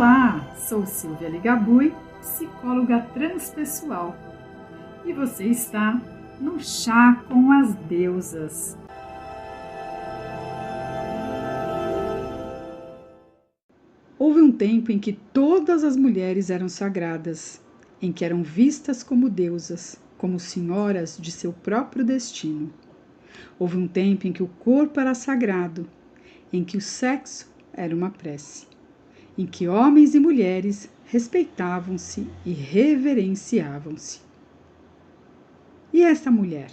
Olá, sou Silvia Ligabui, psicóloga transpessoal, e você está no Chá com as Deusas. Houve um tempo em que todas as mulheres eram sagradas, em que eram vistas como deusas, como senhoras de seu próprio destino. Houve um tempo em que o corpo era sagrado, em que o sexo era uma prece, em que homens e mulheres respeitavam-se e reverenciavam-se. E esta mulher?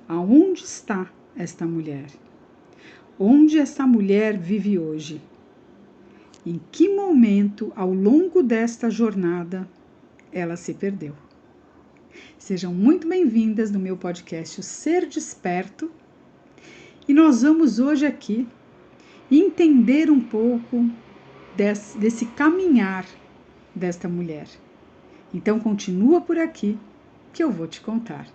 Aonde está esta mulher? Onde esta mulher vive hoje? Em que momento, ao longo desta jornada, ela se perdeu? Sejam muito bem-vindas no meu podcast O Ser Desperto. E nós vamos hoje aqui entender um pouco desse caminhar desta mulher. Então continua por aqui que eu vou te contar.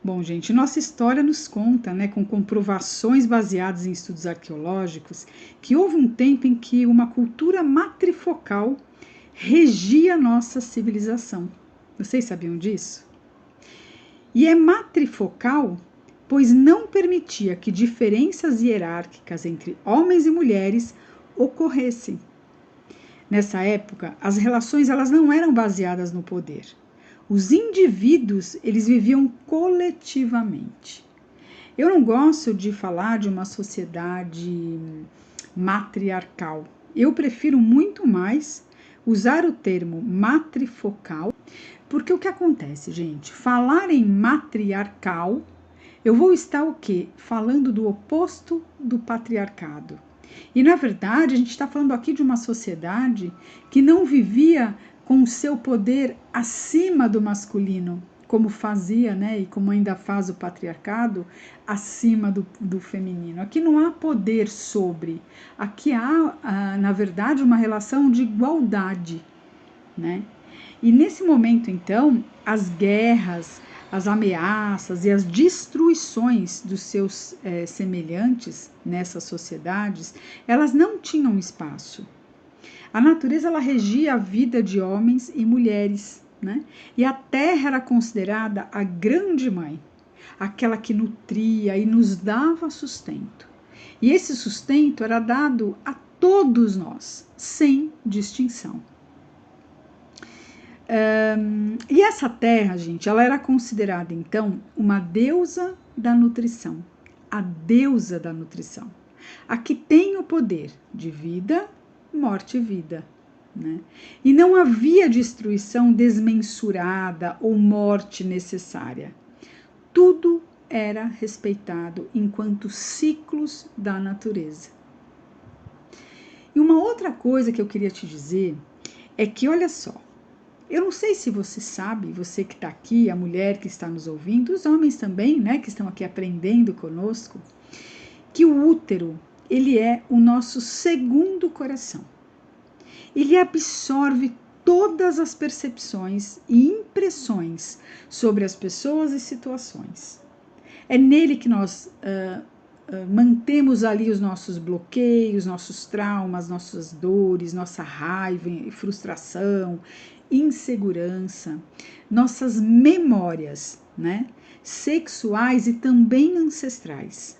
Bom, gente, nossa história nos conta, com comprovações baseadas em estudos arqueológicos, que houve um tempo em que uma cultura matrifocal regia nossa civilização. Vocês sabiam disso? E é matrifocal pois não permitia que diferenças hierárquicas entre homens e mulheres ocorressem. Nessa época, as relações elas não eram baseadas no poder. Os indivíduos, eles viviam coletivamente. Eu não gosto de falar de uma sociedade matriarcal. Eu prefiro muito mais usar o termo matrifocal, porque o que acontece, gente? Falar em matriarcal, eu vou estar o quê? Falando do oposto do patriarcado. E, na verdade, a gente está falando aqui de uma sociedade que não vivia com o seu poder acima do masculino, como fazia, e como ainda faz o patriarcado, acima do feminino. Aqui não há poder sobre. Aqui há, na verdade, uma relação de igualdade, E nesse momento, então, as guerras, as ameaças e as destruições dos seus semelhantes nessas sociedades, elas não tinham espaço. A natureza ela regia a vida de homens e mulheres, E a terra era considerada a grande mãe, aquela que nutria e nos dava sustento. E esse sustento era dado a todos nós, sem distinção. E essa terra, gente, ela era considerada, então, uma deusa da nutrição. A deusa da nutrição. A que tem o poder de vida, morte e vida. E não havia destruição desmensurada ou morte necessária. Tudo era respeitado enquanto ciclos da natureza. E uma outra coisa que eu queria te dizer é que, olha só, eu não sei se você sabe, você que está aqui, a mulher que está nos ouvindo, os homens também, que estão aqui aprendendo conosco, que o útero, ele é o nosso segundo coração. Ele absorve todas as percepções e impressões sobre as pessoas e situações. É nele que nós mantemos ali os nossos bloqueios, nossos traumas, nossas dores, nossa raiva e frustração, insegurança, nossas memórias, sexuais e também ancestrais.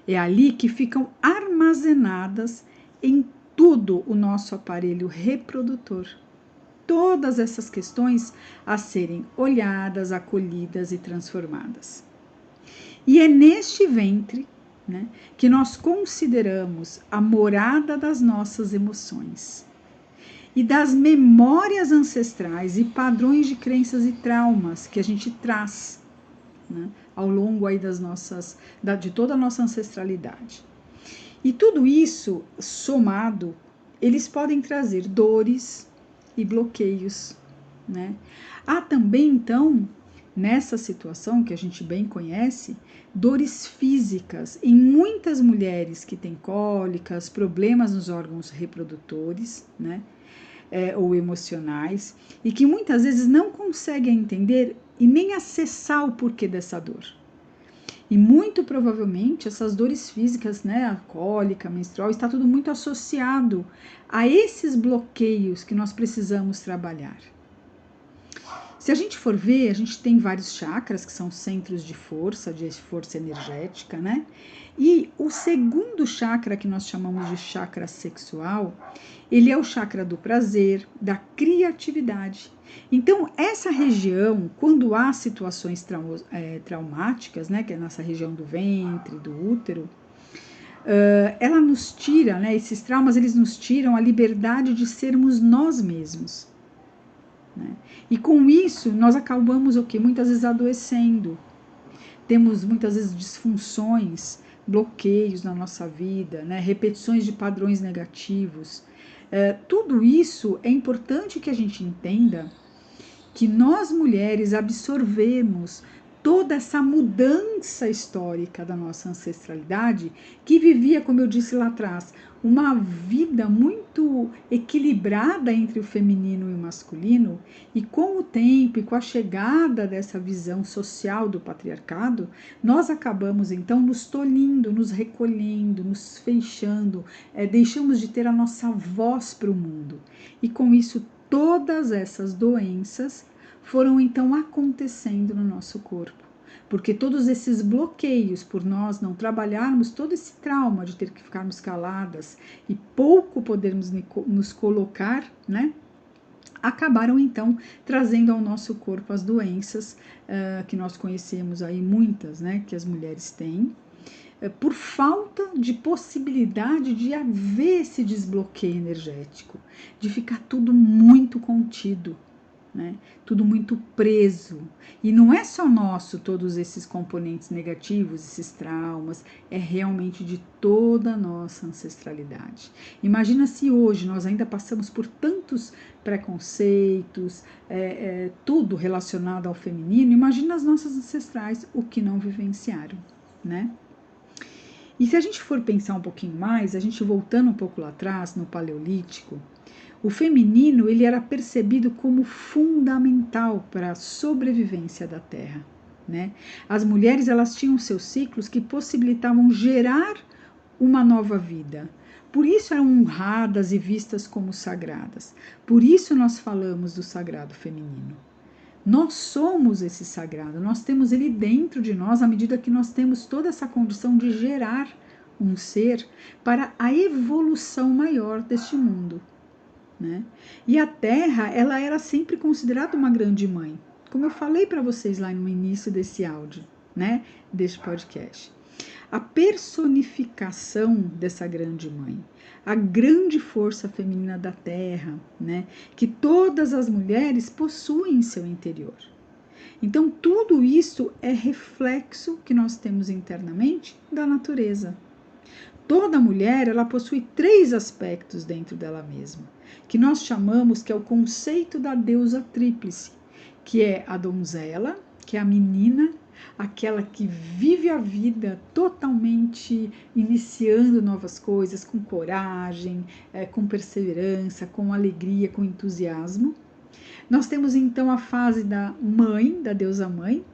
É ali que ficam armazenadas em todo o nosso aparelho reprodutor. Todas essas questões a serem olhadas, acolhidas e transformadas. E é neste ventre, que nós consideramos a morada das nossas emoções e das memórias ancestrais e padrões de crenças e traumas que a gente traz ao longo aí de toda a nossa ancestralidade. E tudo isso somado, eles podem trazer dores e bloqueios. Há também, então, nessa situação que a gente bem conhece, dores físicas em muitas mulheres que têm cólicas, problemas nos órgãos reprodutores, ou emocionais, e que muitas vezes não conseguem entender e nem acessar o porquê dessa dor. E muito provavelmente essas dores físicas, né, a cólica, menstrual, está tudo muito associado a esses bloqueios que nós precisamos trabalhar. Se a gente for ver, a gente tem vários chakras, que são centros de força energética, né? E o segundo chakra, que nós chamamos de chakra sexual, ele é o chakra do prazer, da criatividade. Então, essa região, quando há situações traumáticas, né, que é nessa região do ventre, do útero, ela nos tira, né, esses traumas, eles nos tiram a liberdade de sermos nós mesmos. Né? E com isso, nós acabamos o quê? Muitas vezes adoecendo. Temos muitas vezes disfunções, bloqueios na nossa vida, né? Repetições de padrões negativos. Tudo isso é importante que a gente entenda que nós mulheres absorvemos toda essa mudança histórica da nossa ancestralidade, que vivia, como eu disse lá atrás, uma vida muito equilibrada entre o feminino e o masculino, e com o tempo e com a chegada dessa visão social do patriarcado, nós acabamos então nos tolhindo, nos recolhendo, nos fechando, deixamos de ter a nossa voz para o mundo. E com isso, todas essas doenças foram então acontecendo no nosso corpo, porque todos esses bloqueios, por nós não trabalharmos todo esse trauma de ter que ficarmos caladas e pouco podermos nos colocar, né, acabaram então trazendo ao nosso corpo as doenças que nós conhecemos aí, muitas, né, que as mulheres têm, por falta de possibilidade de haver esse desbloqueio energético, de ficar tudo muito contido, né? Tudo muito preso. E não é só nosso todos esses componentes negativos, esses traumas, é realmente de toda a nossa ancestralidade. Imagina se hoje nós ainda passamos por tantos preconceitos, tudo relacionado ao feminino, imagina as nossas ancestrais, o que não vivenciaram, né? E se a gente for pensar um pouquinho mais, a gente voltando um pouco lá atrás, no Paleolítico, o feminino ele era percebido como fundamental para a sobrevivência da Terra, né? As mulheres elas tinham seus ciclos que possibilitavam gerar uma nova vida. Por isso eram honradas e vistas como sagradas. Por isso nós falamos do sagrado feminino. Nós somos esse sagrado, nós temos ele dentro de nós à medida que nós temos toda essa condição de gerar um ser para a evolução maior deste mundo. Né? E a Terra, ela era sempre considerada uma grande mãe, como eu falei para vocês lá no início desse áudio, né, deste podcast. A personificação dessa grande mãe, a grande força feminina da Terra, né, que todas as mulheres possuem em seu interior. Então, tudo isso é reflexo que nós temos internamente da natureza. Toda mulher, ela possui 3 aspectos dentro dela mesma, que nós chamamos que é o conceito da deusa tríplice, que é a donzela, que é a menina, aquela que vive a vida totalmente iniciando novas coisas, com coragem, com perseverança, com alegria, com entusiasmo. Nós temos então a fase da mãe, da deusa mãe,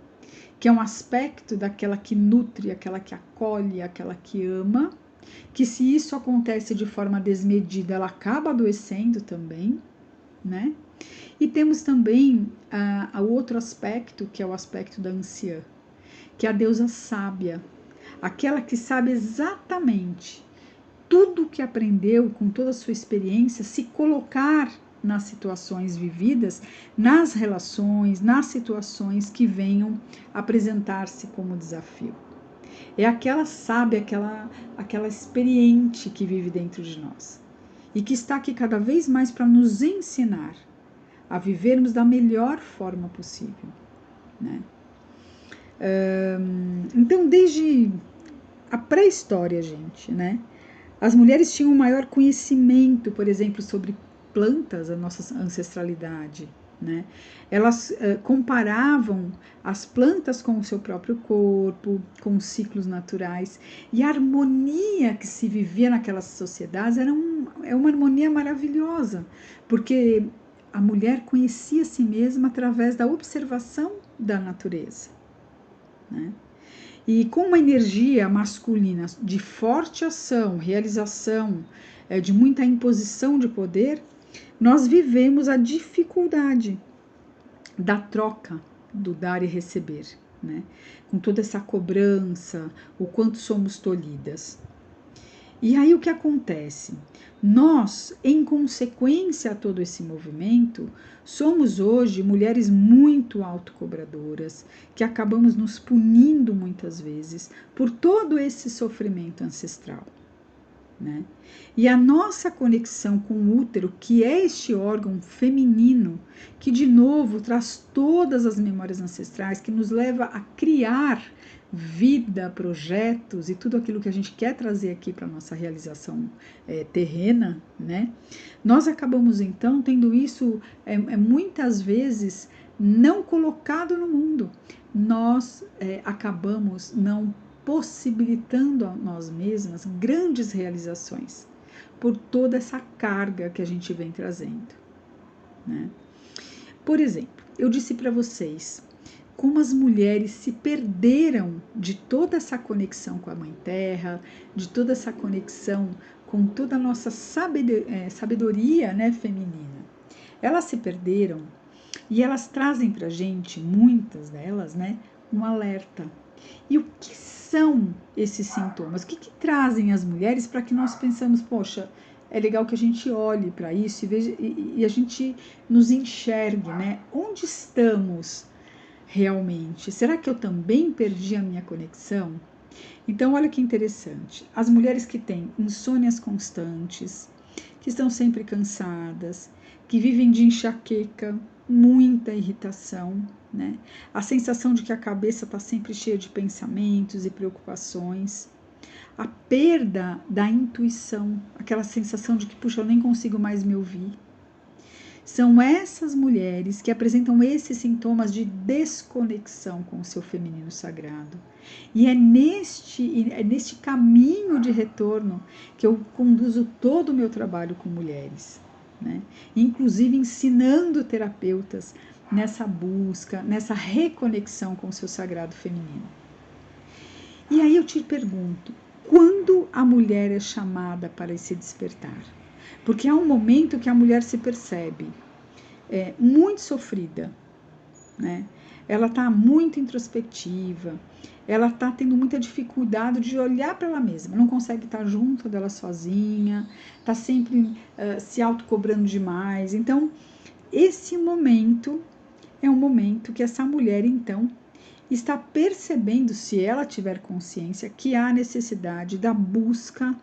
que é um aspecto daquela que nutre, aquela que acolhe, aquela que ama, que se isso acontece de forma desmedida, ela acaba adoecendo também, né? E temos também o outro aspecto, que é o aspecto da anciã, que é a deusa sábia, aquela que sabe exatamente tudo o que aprendeu com toda a sua experiência, se colocar nas situações vividas, nas relações, nas situações que venham apresentar-se como desafio. É aquela sábia, aquela experiente que vive dentro de nós e que está aqui cada vez mais para nos ensinar a vivermos da melhor forma possível, né? Então, desde a pré-história, gente, né? As mulheres tinham um maior conhecimento, por exemplo, sobre plantas, a nossa ancestralidade, né? Elas comparavam as plantas com o seu próprio corpo, com os ciclos naturais, e a harmonia que se vivia naquelas sociedades é uma harmonia maravilhosa, porque a mulher conhecia a si mesma através da observação da natureza, né? E com uma energia masculina de forte ação, realização, de muita imposição de poder, nós vivemos a dificuldade da troca, do dar e receber, né? Com toda essa cobrança, o quanto somos tolhidas. E aí o que acontece? Nós, em consequência a todo esse movimento, somos hoje mulheres muito autocobradoras, que acabamos nos punindo muitas vezes por todo esse sofrimento ancestral, né? E a nossa conexão com o útero, que é este órgão feminino, que de novo traz todas as memórias ancestrais, que nos leva a criar vida, projetos e tudo aquilo que a gente quer trazer aqui para a nossa realização terrena, né? Nós acabamos então tendo isso muitas vezes não colocado no mundo. Nós acabamos não possibilitando a nós mesmas grandes realizações por toda essa carga que a gente vem trazendo, né? Por exemplo, eu disse para vocês como as mulheres se perderam de toda essa conexão com a Mãe Terra, de toda essa conexão com toda a nossa sabedoria, né, feminina. Elas se perderam e elas trazem para a gente, muitas delas, né, um alerta. E o que são esses sintomas? O que trazem as mulheres para que nós pensamos, poxa, é legal que a gente olhe para isso e, veja, e a gente nos enxergue, né? Onde estamos realmente? Será que eu também perdi a minha conexão? Então, olha que interessante. As mulheres que têm insônias constantes, que estão sempre cansadas, que vivem de enxaqueca, muita irritação, né? A sensação de que a cabeça está sempre cheia de pensamentos e preocupações, a perda da intuição, aquela sensação de que, puxa, eu nem consigo mais me ouvir. São essas mulheres que apresentam esses sintomas de desconexão com o seu feminino sagrado. E é neste caminho de retorno que eu conduzo todo o meu trabalho com mulheres, né? Inclusive ensinando terapeutas nessa busca, nessa reconexão com o seu sagrado feminino. E aí eu te pergunto, quando a mulher é chamada para esse despertar? Porque há um momento que a mulher se percebe muito sofrida, né? Ela está muito introspectiva, ela está tendo muita dificuldade de olhar para ela mesma, não consegue estar junto dela sozinha, está sempre se autocobrando demais. Então, esse momento é um momento que essa mulher, então, está percebendo, se ela tiver consciência, que há necessidade da busca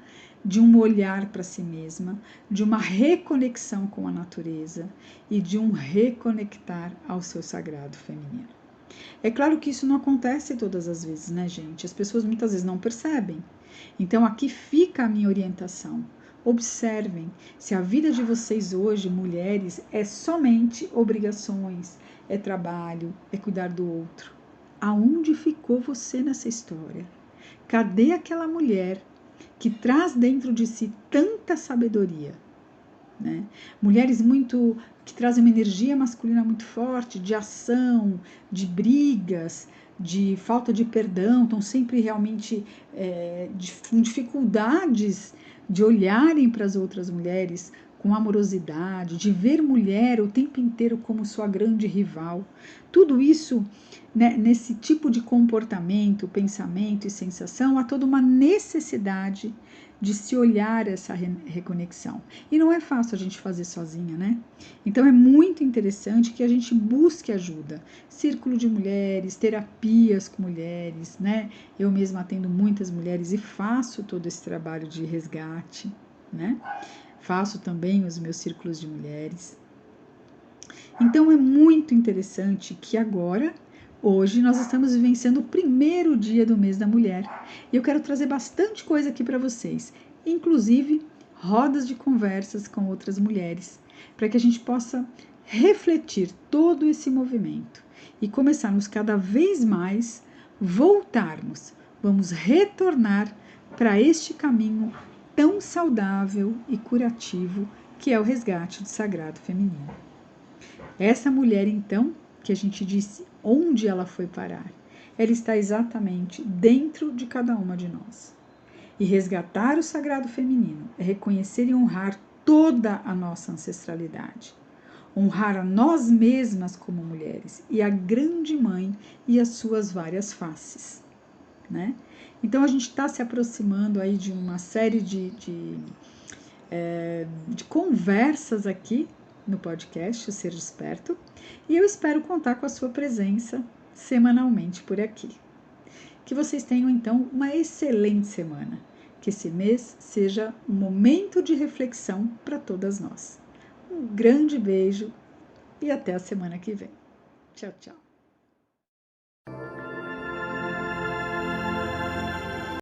de um olhar para si mesma, de uma reconexão com a natureza e de um reconectar ao seu sagrado feminino. É claro que isso não acontece todas as vezes, né, gente? As pessoas muitas vezes não percebem. Então, aqui fica a minha orientação. Observem se a vida de vocês hoje, mulheres, é somente obrigações, é trabalho, é cuidar do outro. Aonde ficou você nessa história? Cadê aquela mulher que traz dentro de si tanta sabedoria, né? Mulheres que trazem uma energia masculina muito forte, de ação, de brigas, de falta de perdão, estão sempre realmente com dificuldades de olharem para as outras mulheres com amorosidade, de ver mulher o tempo inteiro como sua grande rival. Tudo isso, né, nesse tipo de comportamento, pensamento e sensação, há toda uma necessidade de se olhar essa reconexão. E não é fácil a gente fazer sozinha, né? Então é muito interessante que a gente busque ajuda. Círculo de mulheres, terapias com mulheres, né? Eu mesma atendo muitas mulheres e faço todo esse trabalho de resgate, né? Faço também os meus círculos de mulheres. Então é muito interessante que agora, hoje, nós estamos vivenciando o primeiro dia do mês da mulher. E eu quero trazer bastante coisa aqui para vocês, inclusive rodas de conversas com outras mulheres, para que a gente possa refletir todo esse movimento e começarmos cada vez mais voltarmos, vamos retornar para este caminho tão saudável e curativo que é o resgate do sagrado feminino. Essa mulher, então, que a gente disse onde ela foi parar, ela está exatamente dentro de cada uma de nós. E resgatar o sagrado feminino é reconhecer e honrar toda a nossa ancestralidade. Honrar a nós mesmas como mulheres e a grande mãe e as suas várias faces, né? Então a gente está se aproximando aí de uma série de conversas aqui no podcast O Ser Desperto, e eu espero contar com a sua presença semanalmente por aqui. Que vocês tenham então uma excelente semana, que esse mês seja um momento de reflexão para todas nós. Um grande beijo e até a semana que vem. Tchau, tchau.